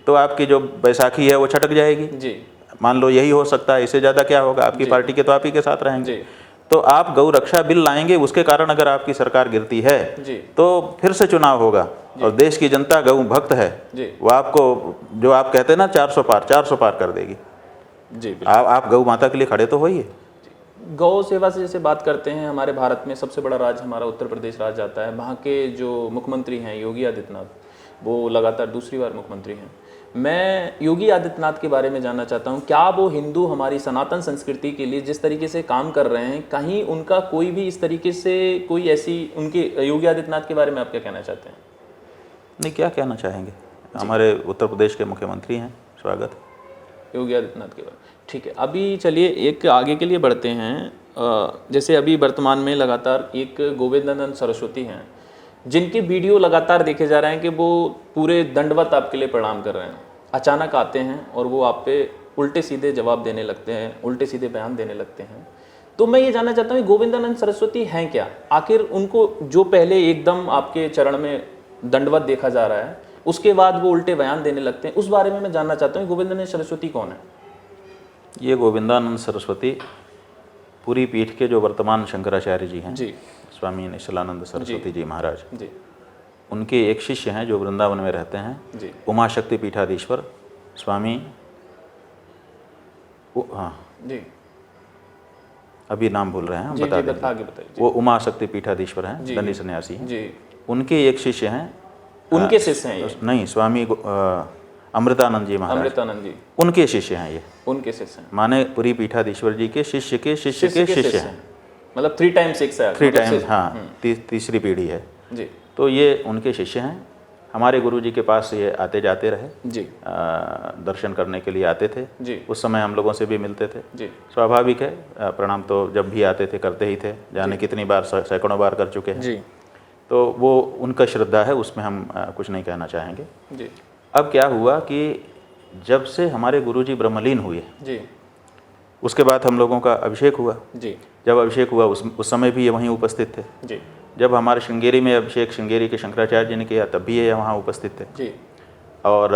तो आपकी जो बैसाखी है वो छटक जाएगी। मान लो यही हो सकता है, इससे ज़्यादा क्या होगा? आपकी पार्टी के तो आप ही के साथ रहेंगे। तो आप गौ रक्षा बिल लाएंगे, उसके कारण अगर आपकी सरकार गिरती है तो फिर से चुनाव होगा और देश की जनता गौ भक्त है, वो आपको जो आप कहते हैं ना 400 पार कर देगी। जी बिल्कुल। आप गौ माता के लिए खड़े तो होइए। गौ सेवा से जैसे बात करते हैं, हमारे भारत में सबसे बड़ा राज्य हमारा उत्तर प्रदेश राज्य आता है। वहाँ के जो मुख्यमंत्री हैं योगी आदित्यनाथ, वो लगातार दूसरी बार मुख्यमंत्री हैं। मैं योगी आदित्यनाथ के बारे में जानना चाहता हूँ, क्या वो हिंदू हमारी सनातन संस्कृति के लिए जिस तरीके से काम कर रहे हैं, कहीं उनका कोई भी इस तरीके से कोई ऐसी, उनके योगी आदित्यनाथ के बारे में आप क्या कहना चाहते हैं? नहीं, क्या कहना चाहेंगे, हमारे उत्तर प्रदेश के मुख्यमंत्री हैं, स्वागत योगी आदित्यनाथ के बारे में। ठीक है, अभी चलिए एक आगे के लिए बढ़ते हैं। जैसे अभी वर्तमान में लगातार एक गोविंदानंद सरस्वती हैं, जिनके वीडियो लगातार देखे जा रहे हैं कि वो पूरे दंडवत आपके लिए प्रणाम कर रहे हैं। अचानक आते हैं और वो आप पे उल्टे सीधे जवाब देने लगते हैं, उल्टे सीधे बयान देने लगते हैं। तो मैं ये जानना चाहता हूँ गोविंदानंद सरस्वती हैं क्या? आखिर उनको जो पहले एकदम आपके चरण में दंडवत देखा जा रहा है, उसके बाद वो उल्टे बयान देने लगते हैं, उस बारे में मैं जानना चाहता हूँ गोविंदानंद सरस्वती कौन है? ये गोविंदानंद सरस्वती पूरी पीठ के जो वर्तमान शंकराचार्य जी हैं जी, स्वामी निश्चलानंद सरस्वती जी महाराज, जी, उनके एक शिष्य हैं जो वृंदावन में रहते हैं, जी, उमाशक्ति पीठाधीश्वर स्वामी, हाँ जी, अभी नाम भूल रहे हैं, जी, बता जी, दें। आगे बताइए। वो उमाशक्ति पीठाधीश्वर हैं, जी, दंडी सन्यासी हैं। जी, उनके एक शिष्य हैं, उनके शिष्य हैं ये? नहीं, स्वामी अमृतानंद जी महाराज, अमृतानंद जी उनके शिष्य हैं ये, उनके शिष्य हैं, माने पुरी पीठाधीश्वर जी के शिष्य के शिष्य के शिष्य हैं। मतलब 3 टाइम्स 6 है, 3 मतलब टाइम, से- हाँ, तीसरी पीढ़ी है। जी, तो ये उनके शिष्य हैं। हमारे गुरु जी के पास ये आते जाते रहे, जी, दर्शन करने के लिए आते थे। जी, उस समय हम लोगों से भी मिलते थे। जी, स्वाभाविक है, प्रणाम तो जब भी आते थे करते ही थे, जाने कितनी बार, सैकड़ों बार कर चुके हैं। जी, तो वो उनका श्रद्धा है, उसमें हम कुछ नहीं कहना चाहेंगे। जी, अब क्या हुआ कि जब से हमारे गुरुजी ब्रह्मलीन हुए, जी, उसके बाद हम लोगों का अभिषेक हुआ। जी, जब अभिषेक हुआ उस समय भी ये वहीं उपस्थित थे। जी, जब हमारे श्रृंगेरी में अभिषेक श्रृंगेरी के शंकराचार्य जी ने किया, तब भी ये वहाँ उपस्थित थे, जी, और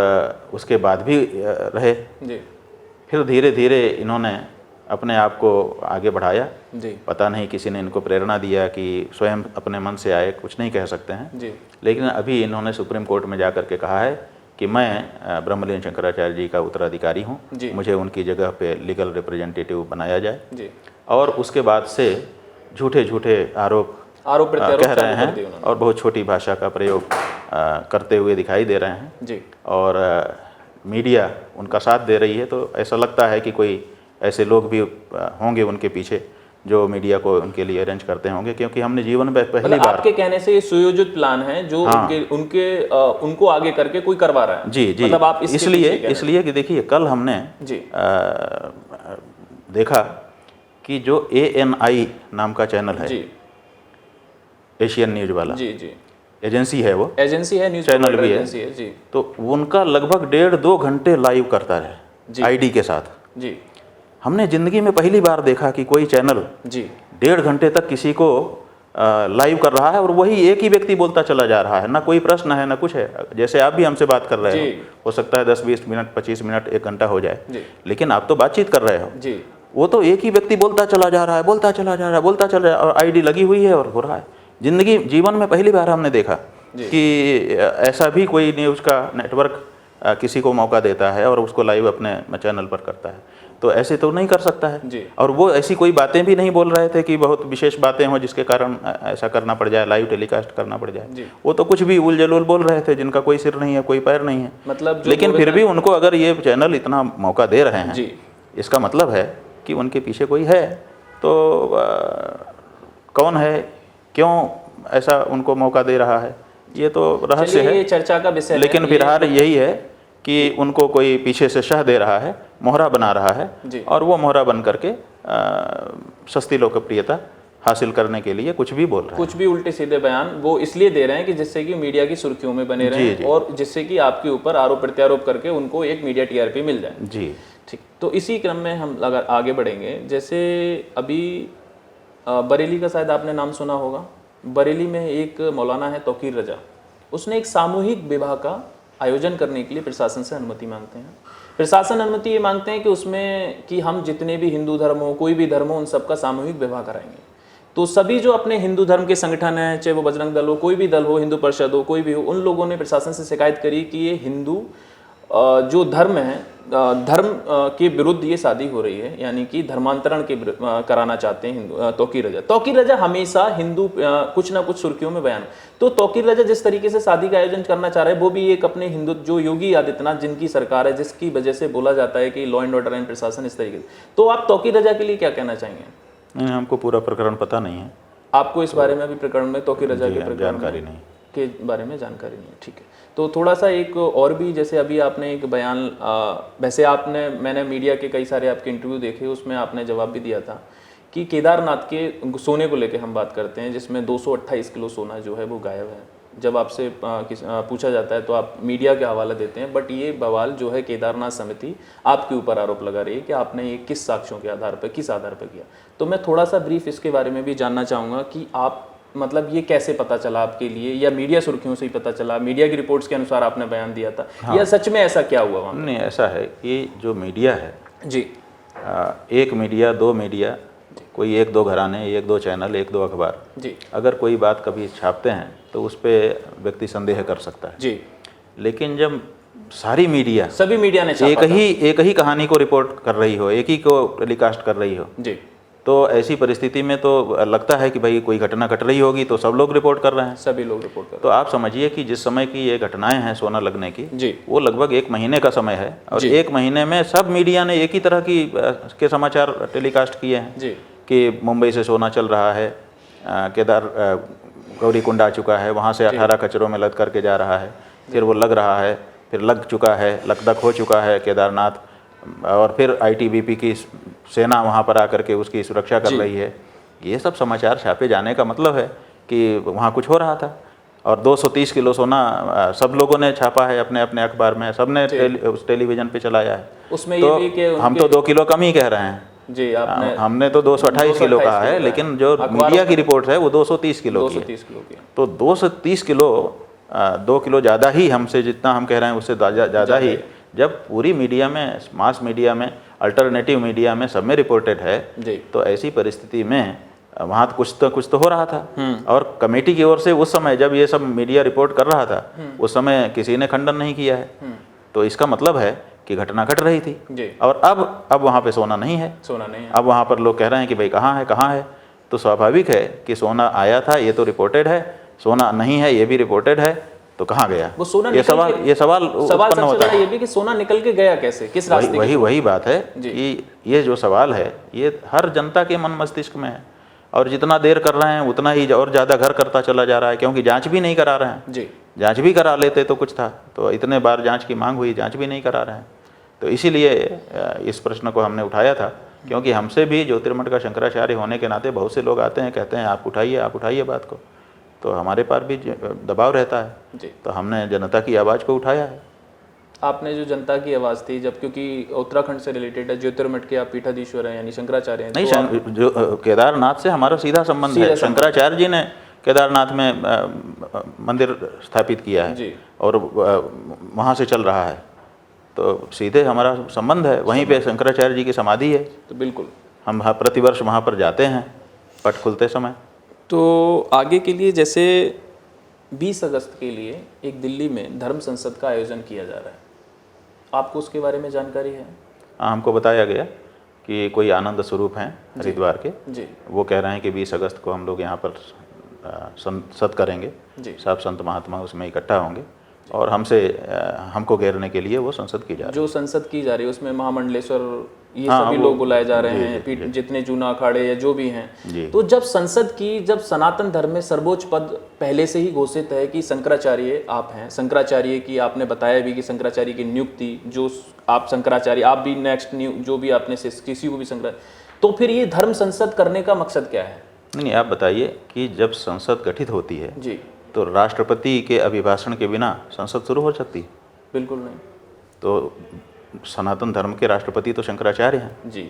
उसके बाद भी रहे। जी, फिर धीरे धीरे इन्होंने अपने आप को आगे बढ़ाया। जी, पता नहीं किसी ने इनको प्रेरणा दिया कि स्वयं अपने मन से आए, कुछ नहीं कह सकते हैं। जी, लेकिन अभी इन्होंने सुप्रीम कोर्ट में जा कर के कहा है कि मैं ब्रह्मलीन शंकराचार्य जी का उत्तराधिकारी हूँ, जी, मुझे उनकी जगह पे लीगल रिप्रेजेंटेटिव बनाया जाए। जी, और उसके बाद से झूठे झूठे आरोप प्रत्यारोप कह रहे चालू कर दिए हैं उन्होंने। और बहुत छोटी भाषा का प्रयोग करते हुए दिखाई दे रहे हैं, जी, और मीडिया उनका साथ दे रही है। तो ऐसा लगता है कि कोई ऐसे लोग भी होंगे उनके पीछे जो मीडिया को उनके लिए अरेंज करते होंगे, क्योंकि हमने जीवन में पहली मतलब बार। आपके कहने से ये सुयोजित प्लान है जो हाँ। उनको आगे करके कोई करवा रहा है। जी जी, मतलब आप इसके इसलिए पीछे कह रहे इसलिए कि देखिए, कल हमने हैं। जी, देखा कि जो ANI नाम का चैनल है, जी, एशियन न्यूज वाला, जी, जी, एजेंसी है, वो एजेंसी है, न्यूज़ चैनल प्रोवाइडर भी है। एजेंसी है। जी, तो उनका लगभग 1.5-2 घंटे लाइव करता जी। है आईडी के साथ। जी, हमने ज़िंदगी में पहली बार देखा कि कोई चैनल जी, 1.5 घंटे तक किसी को लाइव कर रहा है, और वही एक ही व्यक्ति बोलता चला जा रहा है, ना कोई प्रश्न है ना कुछ है। जैसे आप भी हमसे बात कर रहे जी। हो सकता है 10-20 मिनट, 25 मिनट, 1 घंटा हो जाए, जी, लेकिन आप तो बातचीत कर रहे हो। जी, वो तो एक ही व्यक्ति बोलता चला जा रहा है, बोलता चला जा रहा है, बोलता चला, और आईडी लगी हुई है और हो रहा है। जीवन में पहली बार हमने देखा जी। कि ऐसा भी कोई न्यूज़ का नेटवर्क किसी को मौका देता है और उसको लाइव अपने चैनल पर करता है। तो ऐसे तो नहीं कर सकता है। जी। और वो ऐसी कोई बातें भी नहीं बोल रहे थे कि बहुत विशेष बातें हों जिसके कारण ऐसा करना पड़ जाए, लाइव टेलीकास्ट करना पड़ जाए। जी। वो तो कुछ भी उल जलूल बोल रहे थे जिनका कोई सिर नहीं है, कोई पैर नहीं है। मतलब जो लेकिन फिर भी उनको अगर ये चैनल इतना मौका दे रहे हैं, जी, इसका मतलब है कि उनके पीछे कोई है। तो कौन है, क्यों ऐसा उनको मौका दे रहा है, ये तो रहस्य चलिए है। ये चर्चा का विषय है। लेकिन ये- फिलहाल यही है कि उनको कोई पीछे से शह दे रहा है, मोहरा बना रहा है, जी। और वो मोहरा बन करके सस्ती लोकप्रियता हासिल करने के लिए कुछ भी बोल रहा है। कुछ भी उल्टे सीधे बयान वो इसलिए दे रहे हैं कि जिससे कि मीडिया की सुर्खियों में बने जी, रहें जी। और जिससे कि आपके ऊपर आरोप प्रत्यारोप करके उनको एक मीडिया टीआरपी मिल जाए। जी ठीक, तो इसी क्रम में हम अगर आगे बढ़ेंगे, जैसे अभी बरेली का शायद आपने नाम सुना होगा। बरेली में एक मौलाना है तौकीर रजा, उसने एक सामूहिक विवाह का आयोजन करने के लिए प्रशासन से अनुमति मांगते हैं। प्रशासन अनुमति ये मांगते हैं कि उसमें कि हम जितने भी हिंदू धर्म हो, कोई भी धर्म हो, उन सबका सामूहिक विवाह कराएंगे। तो सभी जो अपने हिंदू धर्म के संगठन हैं, चाहे वो बजरंग दल हो, कोई भी दल हो, हिंदू परिषद हो, कोई भी हो, उन लोगों ने प्रशासन से शिकायत करी कि ये हिंदू जो धर्म है धर्म के विरुद्ध ये शादी हो रही है, यानी कि धर्मांतरण के कराना चाहते हैं तौकीर रजा हमेशा हिंदू कुछ ना कुछ सुर्खियों में बयान। तो तौकीर रजा जिस तरीके से शादी का आयोजन करना चाह रहे हैं वो भी एक अपने हिंदू जो योगी आदित्यनाथ जिनकी सरकार है, जिसकी वजह से बोला जाता है कि लॉ एंड ऑर्डर एंड प्रशासन इस तरीके से। तो आप तौकीर रजा के लिए क्या कहना चाहेंगे? नहीं, हमको पूरा प्रकरण पता नहीं है। आपको इस बारे में अभी प्रकरण में तौकीर रजा के प्रकरण जानकारी नहीं के बारे में जानकारी नहीं है, ठीक है। तो थोड़ा सा एक और भी, जैसे अभी आपने एक बयान वैसे मैंने मीडिया के कई सारे आपके इंटरव्यू देखे, उसमें आपने जवाब भी दिया था कि केदारनाथ के सोने को लेकर हम बात करते हैं, जिसमें 228 किलो सोना जो है वो गायब है। जब आपसे पूछा जाता है तो आप मीडिया के हवाला देते हैं, बट ये बवाल जो है केदारनाथ समिति आपके ऊपर आरोप लगा रही है कि आपने ये किस साक्ष्यों के आधार पर, किस आधार पर किया। तो मैं थोड़ा सा ब्रीफ इसके बारे में भी जानना चाहूँगा कि आप मतलब ये कैसे पता चला आपके लिए, या मीडिया सुर्खियों से ही पता चला, मीडिया की रिपोर्ट्स के अनुसार आपने बयान दिया था, या सच में ऐसा क्या हुआ वहाँ? नहीं, ऐसा है कि जो मीडिया है जी, एक मीडिया, दो मीडिया, कोई एक दो घराने, एक दो चैनल, एक दो अखबार जी, अगर कोई बात कभी छापते हैं तो उस पर व्यक्ति संदेह कर सकता है जी। लेकिन जब सारी मीडिया, सभी मीडिया ने छापा एक ही कहानी को रिपोर्ट कर रही हो, एक ही को टेलीकास्ट कर रही हो जी, तो ऐसी परिस्थिति में तो लगता है कि भाई कोई घटना घट रही होगी तो सब लोग रिपोर्ट कर रहे हैं। सभी लोग रिपोर्ट कर तो आप समझिए कि जिस समय की ये घटनाएं हैं सोना लगने की जी, वो लगभग 1 महीने का समय है, और जी। 1 महीने में सब मीडिया ने एक ही तरह के समाचार टेलीकास्ट किए हैं जी, कि मुंबई से सोना चल रहा है, गौरी कुंड आ चुका है, वहाँ से 18 कचरों में लद करके जा रहा है, फिर वो लग रहा है, फिर लग चुका है, लकदक हो चुका है केदारनाथ, और फिर ITBP की सेना वहाँ पर आकर के उसकी सुरक्षा कर रही है। ये सब समाचार छापे जाने का मतलब है कि वहाँ कुछ हो रहा था। और 230 किलो सोना सब लोगों ने छापा है अपने अपने अखबार में, सबने उस टेलीविज़न पे चलाया है। उसमें तो ये भी कि हम तो 2 किलो कम ही कह रहे हैं जी, आपने हमने तो 228 किलो कहा है, लेकिन जो मीडिया की रिपोर्ट है वो 230 किलो की है। 230 किलो की। तो 230 किलो 2 किलो ज़्यादा ही हमसे, जितना हम कह रहे हैं उससे ज़्यादा ही, जब पूरी मीडिया में, मास मीडिया में, अल्टरनेटिव मीडिया में, सब में रिपोर्टेड है जी। तो ऐसी परिस्थिति में वहाँ कुछ तो हो रहा था। और कमेटी की ओर से उस समय जब ये सब मीडिया रिपोर्ट कर रहा था उस समय किसी ने खंडन नहीं किया है, तो इसका मतलब है कि घटना घट रही थी जी। और अब वहाँ पे सोना नहीं है, सोना नहीं है। अब वहाँ पर लोग कह रहे हैं कि भाई कहाँ है, तो स्वाभाविक है कि सोना आया था, ये तो रिपोर्टेड है, सोना नहीं है ये भी रिपोर्टेड है, तो कहाँ गया वो सोना? ये सवाल उत्पन्न होता है। ये भी कि सोना निकल के गया कैसे, किस रास्ते? वही बात है कि ये जो सवाल है ये हर जनता के मन मस्तिष्क में है, और जितना देर कर रहे हैं उतना ही और ज़्यादा घर करता चला जा रहा है, क्योंकि जांच भी नहीं करा रहे हैं जी। जांच भी करा लेते तो कुछ था, तो इतने बार जांच की मांग हुई, जांच भी नहीं करा रहे हैं। तो इसीलिए इस प्रश्न को हमने उठाया था, क्योंकि हमसे भी ज्योतिर्मठ का शंकराचार्य होने के नाते बहुत से लोग आते हैं, कहते हैं आप उठाइए बात को, तो हमारे पास भी दबाव रहता है जी। तो हमने जनता की आवाज़ को उठाया है। आपने जो जनता की आवाज़ थी, जब क्योंकि उत्तराखंड से रिलेटेड है, ज्योतिर्मठ के आप पीठाधीश्वर हैं यानी शंकराचार्य हैं, नहीं, जो केदारनाथ से हमारा सीधा संबंध है। शंकराचार्य जी ने केदारनाथ में मंदिर स्थापित किया है जी। और वहाँ से चल रहा है, तो सीधे हमारा संबंध है। वहीं पे शंकराचार्य जी की समाधि है, तो बिल्कुल हम प्रतिवर्ष वहाँ पर जाते हैं पट खुलते समय। तो आगे के लिए जैसे 20 अगस्त के लिए एक दिल्ली में धर्म संसद का आयोजन किया जा रहा है, आपको उसके बारे में जानकारी है? हमको बताया गया कि कोई आनंद स्वरूप हैं हरिद्वार के जी। वो कह रहे हैं कि 20 अगस्त को हम लोग यहाँ पर संसद करेंगे, जी। सब संत महात्मा उसमें इकट्ठा होंगे और हमको घेरने के लिए वो संसद की जा रही है। जो संसद की जा रही है उसमें महामंडलेश्वर ये सभी लोग बुलाए जा रहे हैं, जितने जूना अखाड़े या जो भी हैं। तो जब संसद की, जब सनातन धर्म में सर्वोच्च पद पहले से ही घोषित है कि शंकराचार्य आप हैं, शंकराचार्य की आपने बताया भी कि शंकराचार्य की नियुक्ति, जो आप शंकराचार्य, आप भी नेक्स्ट जो भी आपने किसी को भी तो फिर ये धर्म संसद करने का मकसद क्या है? नहीं, आप बताइए कि जब संसद गठित होती है जी, तो राष्ट्रपति के अभिभाषण के बिना संसद शुरू हो सकती है? बिल्कुल नहीं। तो सनातन धर्म के राष्ट्रपति तो शंकराचार्य हैं जी।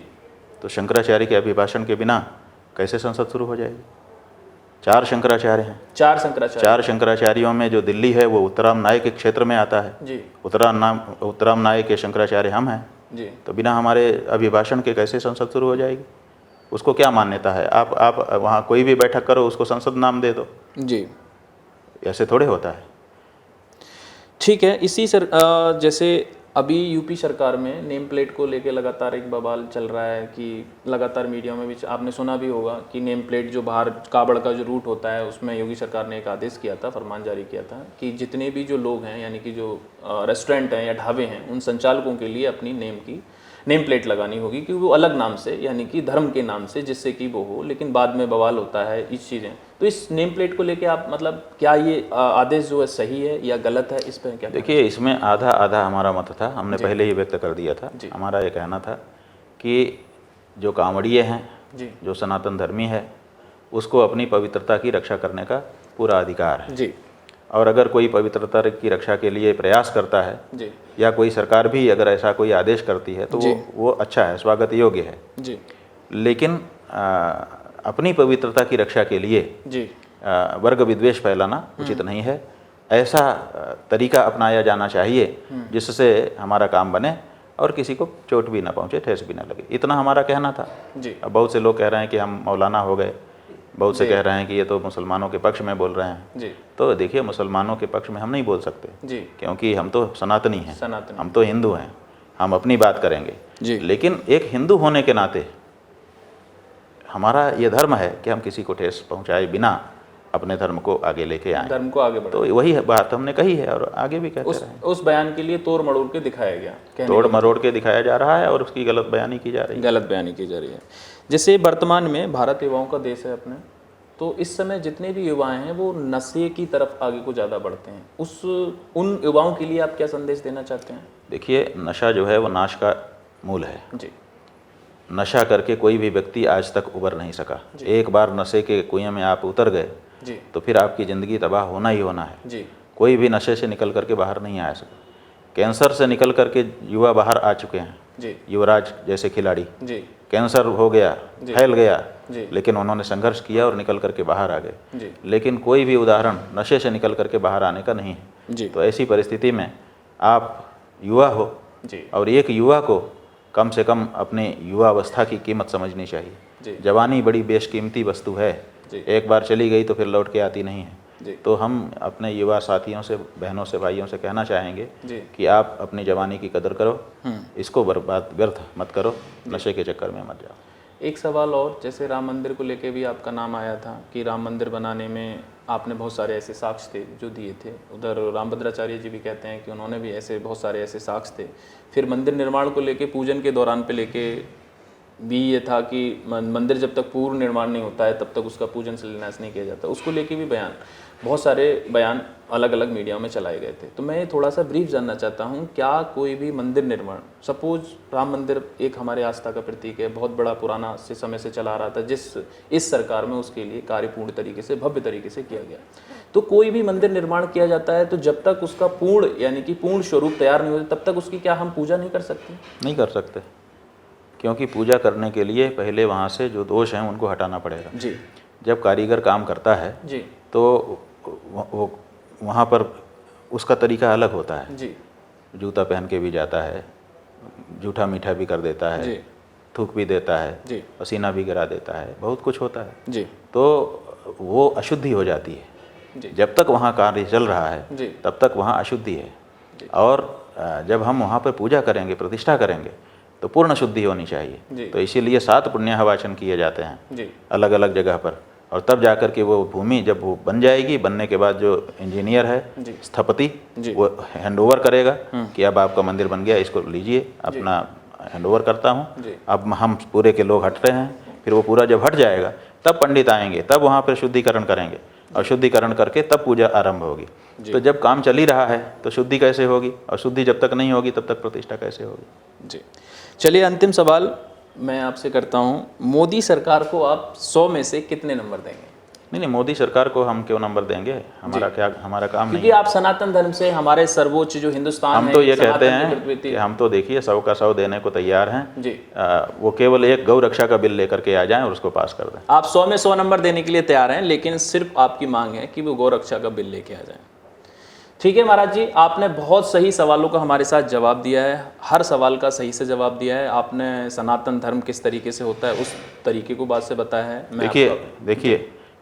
तो शंकराचार्य के अभिभाषण के बिना कैसे संसद शुरू हो जाएगी? 4 शंकराचार्य हैं। 4 शंकराचार्य। 4 शंकराचार्यों में जो दिल्ली है वो उत्तराम नाय के क्षेत्र में आता है जी। उत्तराम नाय के शंकराचार्य हम हैं जी। तो बिना हमारे अभिभाषण के कैसे संसद शुरू हो जाएगी? उसको क्या मान्यता है? आप वहाँ कोई भी बैठक करो उसको संसद नाम दे दो जी, ऐसे थोड़े होता है। ठीक है। इसी जैसे अभी यूपी सरकार में नेम प्लेट को लेके लगातार एक बवाल चल रहा है कि लगातार मीडिया में भी आपने सुना भी होगा कि नेम प्लेट जो बाहर कावड़ का जो रूट होता है उसमें योगी सरकार ने एक आदेश किया था, फरमान जारी किया था कि जितने भी जो लोग हैं यानी कि जो रेस्टोरेंट हैं या ढाबे हैं उन संचालकों के लिए अपनी नेम प्लेट लगानी होगी कि वो अलग नाम से यानी कि धर्म के नाम से जिससे कि वो हो, लेकिन बाद में बवाल होता है इस चीज़ें। तो इस नेम प्लेट को लेके आप मतलब क्या ये आदेश जो है सही है या गलत है, इस पर क्या? देखिए, इसमें आधा आधा हमारा मत था, हमने पहले ही व्यक्त कर दिया था। हमारा ये कहना था कि जो कांवड़िए हैं, जो सनातन धर्मी है, उसको अपनी पवित्रता की रक्षा करने का पूरा अधिकार है जी। और अगर कोई पवित्रता की रक्षा के लिए प्रयास करता है जी। या कोई सरकार भी अगर ऐसा कोई आदेश करती है तो वो अच्छा है, स्वागत योग्य है जी। लेकिन अपनी पवित्रता की रक्षा के लिए जी वर्ग विद्वेष फैलाना उचित नहीं है। ऐसा तरीका अपनाया जाना चाहिए जिससे हमारा काम बने और किसी को चोट भी ना पहुंचे, ठेस भी ना लगे। इतना हमारा कहना था जी। अब बहुत से लोग कह रहे हैं कि हम मौलाना हो गए, बहुत से कह रहे हैं कि ये तो मुसलमानों के पक्ष में बोल रहे हैं जी। तो देखिए, मुसलमानों के पक्ष में हम नहीं बोल सकते जी, क्योंकि हम तो सनातनी हैं, हम तो हिंदू हैं, हम अपनी बात करेंगे जी। लेकिन एक हिंदू होने के नाते हमारा ये धर्म है कि हम किसी को ठेस पहुंचाए बिना अपने धर्म को आगे लेके आए, धर्म को आगे बढ़ाएं। तो वही बात हमने कही है और आगे भी कहते रहे। उस बयान के लिए तोड़ मरोड़ के दिखाया गया, तोड़ मरोड़ के दिखाया जा रहा है और उसकी गलत बयानी की जा रही है। गलत बयानी की जा रही है। जैसे वर्तमान में भारत युवाओं का देश है अपने, तो इस समय जितने भी युवाएं हैं वो नशे की तरफ आगे को ज़्यादा बढ़ते हैं। उन युवाओं के लिए आप क्या संदेश देना चाहते हैं? देखिए, नशा जो है वो नाश का मूल है जी। नशा करके कोई भी व्यक्ति आज तक उबर नहीं सका। एक बार नशे के कुएं में आप उतर गए जी, तो फिर आपकी ज़िंदगी तबाह होना ही होना है जी। कोई भी नशे से निकल करके बाहर नहीं आ सका। कैंसर से निकल करके युवा बाहर आ चुके हैं जी। युवराज जैसे खिलाड़ी जी। कैंसर हो गया, फैल गया जी। लेकिन उन्होंने संघर्ष किया और निकल करके बाहर आ गए। लेकिन कोई भी उदाहरण नशे से निकल करके बाहर आने का नहीं है जी। तो ऐसी परिस्थिति में आप युवा हो जी। और एक युवा को कम से कम अपने युवावस्था की कीमत समझनी चाहिए। जवानी बड़ी बेशकीमती वस्तु है, एक बार चली गई तो फिर लौट के आती नहीं है। तो हम अपने युवा साथियों से, बहनों से, भाइयों से कहना चाहेंगे कि आप अपनी जवानी की कदर करो, इसको बर्बाद व्यर्थ मत करो, नशे के चक्कर में मत जाओ। एक सवाल और, जैसे राम मंदिर को लेके भी आपका नाम आया था कि राम मंदिर बनाने में आपने बहुत सारे ऐसे साक्ष्य थे जो दिए थे। उधर रामभद्राचार्य जी भी कहते हैं कि उन्होंने भी ऐसे बहुत सारे ऐसे साक्ष्य थे। फिर मंदिर निर्माण को लेके, पूजन के दौरान पे लेके भी ये था कि मंदिर जब तक पूर्ण निर्माण नहीं होता है तब तक उसका पूजन शिलान्यास नहीं किया जाता। उसको लेके भी बहुत सारे बयान अलग अलग मीडिया में चलाए गए थे। तो मैं थोड़ा सा ब्रीफ जानना चाहता हूँ, क्या कोई भी मंदिर निर्माण, सपोज राम मंदिर एक हमारे आस्था का प्रतीक है, बहुत बड़ा पुराना से समय से चला रहा था, इस सरकार में उसके लिए कार्य पूर्ण तरीके से, भव्य तरीके से किया गया। तो कोई भी मंदिर निर्माण किया जाता है तो जब तक उसका पूर्ण यानी कि पूर्ण स्वरूप तैयार नहीं होता तब तक उसकी क्या हम पूजा नहीं कर सकते? नहीं कर सकते, क्योंकि पूजा करने के लिए पहले वहाँ से जो दोष हैं उनको हटाना पड़ेगा जी। जब कारीगर काम करता है जी तो वो वहाँ पर उसका तरीका अलग होता है जी। जूता पहन के भी जाता है, जूठा मीठा भी कर देता है जी। थूक भी देता है जी। पसीना भी गिरा देता है, बहुत कुछ होता है जी। तो वो अशुद्धि हो जाती है जी। जब तक वहाँ कार्य चल रहा है जी। तब तक वहाँ अशुद्धि है जी। और जब हम वहाँ पर पूजा करेंगे, प्रतिष्ठा करेंगे तो पूर्ण शुद्धि होनी चाहिए। तो इसीलिए 7 पुण्याहवाचन किए जाते हैं अलग अलग जगह पर, और तब जाकर के वो भूमि जब वो बन जाएगी, बनने के बाद जो इंजीनियर है, स्थपति, वो हैंडओवर करेगा कि अब आपका मंदिर बन गया, इसको लीजिए, अपना हैंडओवर करता हूँ, अब हम पूरे के लोग हट रहे हैं। फिर वो पूरा जब हट जाएगा तब पंडित आएंगे, तब वहाँ पर शुद्धिकरण करेंगे और शुद्धिकरण करके तब पूजा आरंभ होगी। तो जब काम चल ही रहा है तो शुद्धि कैसे होगी, और शुद्धि जब तक नहीं होगी तब तक प्रतिष्ठा कैसे होगी जी। चलिए, अंतिम सवाल मैं आपसे करता हूं, मोदी सरकार को आप 100 में से कितने नंबर देंगे? नहीं, मोदी सरकार को हम क्यों नंबर देंगे, हमारा काम नहीं। क्योंकि आप सनातन धर्म से, हमारे सर्वोच्च जो हिंदुस्तान हम तो ये कहते हैं कि हम तो देखिए 100 का 100 देने को तैयार हैं जी। वो केवल एक गौ रक्षा का बिल लेकर के आ जाएं और उसको पास कर दें। आप 100 में 100 नंबर देने के लिए तैयार हैं, लेकिन सिर्फ आपकी मांग है कि वो गौ रक्षा का बिल लेके आ जाए। ठीक है महाराज जी, आपने बहुत सही सवालों का हमारे साथ जवाब दिया है, हर सवाल का सही से जवाब दिया है आपने। सनातन धर्म किस तरीके से होता है उस तरीके को बात से बताया है। देखिए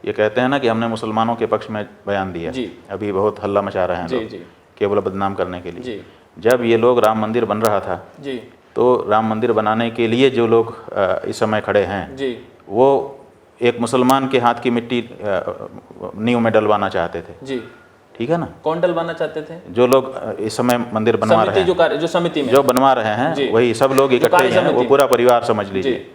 ये कहते हैं ना कि हमने मुसलमानों के पक्ष में बयान दिया जी। अभी बहुत हल्ला मचा रहे हैं लोग केवल बदनाम करने के लिए। जब ये लोग राम मंदिर बन रहा था जी तो राम मंदिर बनाने के लिए जो लोग इस समय खड़े हैं जी वो एक मुसलमान के हाथ की मिट्टी नींव में डलवाना चाहते थे। जी। ठीक है ना। कौन डलवाना चाहते थे? जो लोग इस समय मंदिर बनवा रहे हैं, जो समिति में जो बनवा रहे हैं, वही सब लोग इकट्ठे हैं, वो पूरा परिवार समझ लीजिए,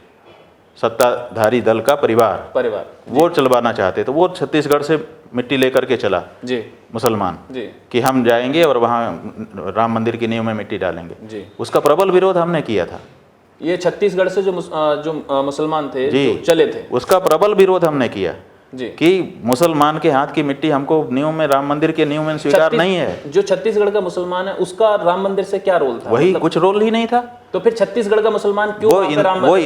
सत्ताधारी दल का परिवार वो चलवाना चाहते। तो वो छत्तीसगढ़ से मिट्टी लेकर के चला जी मुसलमान जी कि हम जाएंगे और वहाँ राम मंदिर की नींव में मिट्टी डालेंगे जी। उसका प्रबल विरोध हमने किया था। ये छत्तीसगढ़ से जो मुसलमान थे जी जो चले थे, उसका प्रबल विरोध हमने किया जी कि मुसलमान के हाथ की मिट्टी हमको नींव में, राम मंदिर के नींव में स्वीकार नहीं है। जो छत्तीसगढ़ का मुसलमान है उसका राम मंदिर से क्या रोल था? वही कुछ रोल ही नहीं था। तो फिर छत्तीसगढ़ का मुसलमान क्यों वो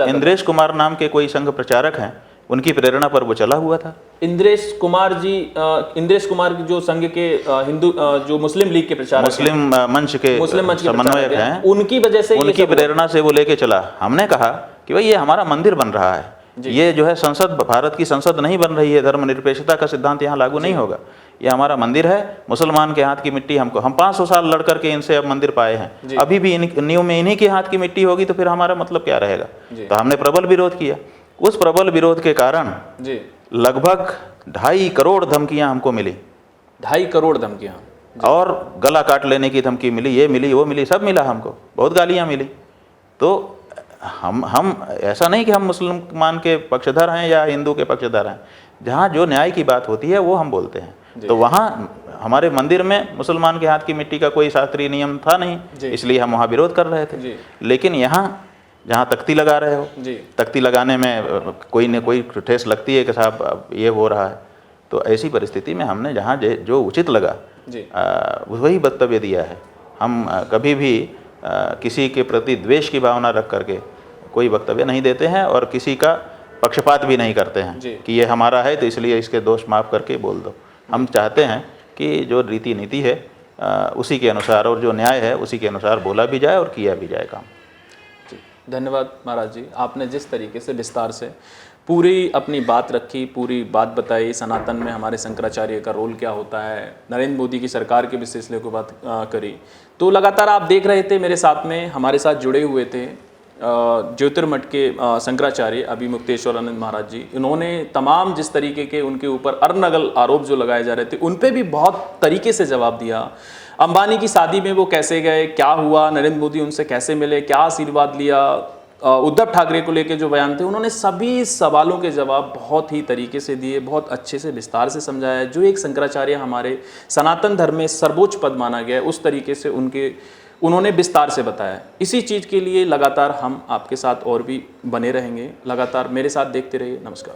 इंद्रेश कुमार नाम के कोई संघ प्रचारक हैं, उनकी प्रेरणा पर वो चला हुआ था। इंद्रेश कुमार की जो संघ के हिंदू जो मुस्लिम लीग के प्रचारक, मुस्लिम मंच के समन्वयक हैं, उनकी वजह से, उनकी प्रेरणा से वो लेके चला। हमने कहा कि भाई ये हमारा मंदिर बन रहा है, ये जो है संसद, भारत की संसद नहीं बन रही है, धर्मनिरपेक्षता का सिद्धांत यहाँ लागू नहीं होगा, ये हमारा मंदिर है, मुसलमान के हाथ की मिट्टी हमको, हम 500 साल लड़ करके इनसे अब मंदिर पाए हैं, अभी भी नींव में इन्हीं के हाथ की मिट्टी होगी तो फिर हमारा मतलब क्या रहेगा। तो हमने प्रबल विरोध किया। उस प्रबल विरोध के कारण लगभग 2.5 करोड़ धमकियां हमको मिली। 2.5 करोड़ धमकियां, और गला काट लेने की धमकी मिली, ये मिली वो मिली, सब मिला हमको, बहुत गालियां मिली। तो हम ऐसा नहीं कि हम मुसलमान के पक्षधर हैं या हिंदू के पक्षधर हैं, जहाँ जो न्याय की बात होती है वो हम बोलते हैं। तो वहाँ हमारे मंदिर में मुसलमान के हाथ की मिट्टी का कोई शास्त्रीय नियम था नहीं, इसलिए हम वहाँ विरोध कर रहे थे। लेकिन यहाँ जहाँ तख्ती लगा रहे हो, तख्ती लगाने में कोई न कोई ठेस लगती है कि साहब ये हो रहा है, तो ऐसी परिस्थिति में हमने जहाँ जो उचित लगा वही वक्तव्य दिया है। हम कभी भी किसी के प्रति द्वेष की भावना रख करके कोई वक्तव्य नहीं देते हैं और किसी का पक्षपात भी नहीं करते हैं कि ये हमारा है तो इसलिए इसके दोष माफ़ करके बोल दो। हम चाहते हैं कि जो रीति नीति है उसी के अनुसार और जो न्याय है उसी के अनुसार बोला भी जाए और किया भी जाए काम। धन्यवाद महाराज जी, आपने जिस तरीके से विस्तार से पूरी अपनी बात रखी, पूरी बात बताई, सनातन में हमारे शंकराचार्य का रोल क्या होता है, नरेंद्र मोदी की सरकार के विशेष को बात करी, तो लगातार आप देख रहे थे मेरे साथ में, हमारे साथ जुड़े हुए थे ज्योतिर्मठ के शंकराचार्य अभिमुक्तेश्वरानंद महाराज जी। इन्होंने तमाम जिस तरीके के उनके ऊपर अर्नगल आरोप जो लगाए जा रहे थे उन पे भी बहुत तरीके से जवाब दिया। अंबानी की शादी में वो कैसे गए, क्या हुआ, नरेंद्र मोदी उनसे कैसे मिले, क्या आशीर्वाद लिया, उद्धव ठाकरे को लेकर जो बयान थे, उन्होंने सभी सवालों के जवाब बहुत ही तरीके से दिए, बहुत अच्छे से विस्तार से समझाया। जो एक शंकराचार्य हमारे सनातन धर्म में सर्वोच्च पद माना गया है, उस तरीके से उन्होंने विस्तार से बताया। इसी चीज़ के लिए लगातार हम आपके साथ और भी बने रहेंगे। लगातार मेरे साथ देखते रहिए। नमस्कार।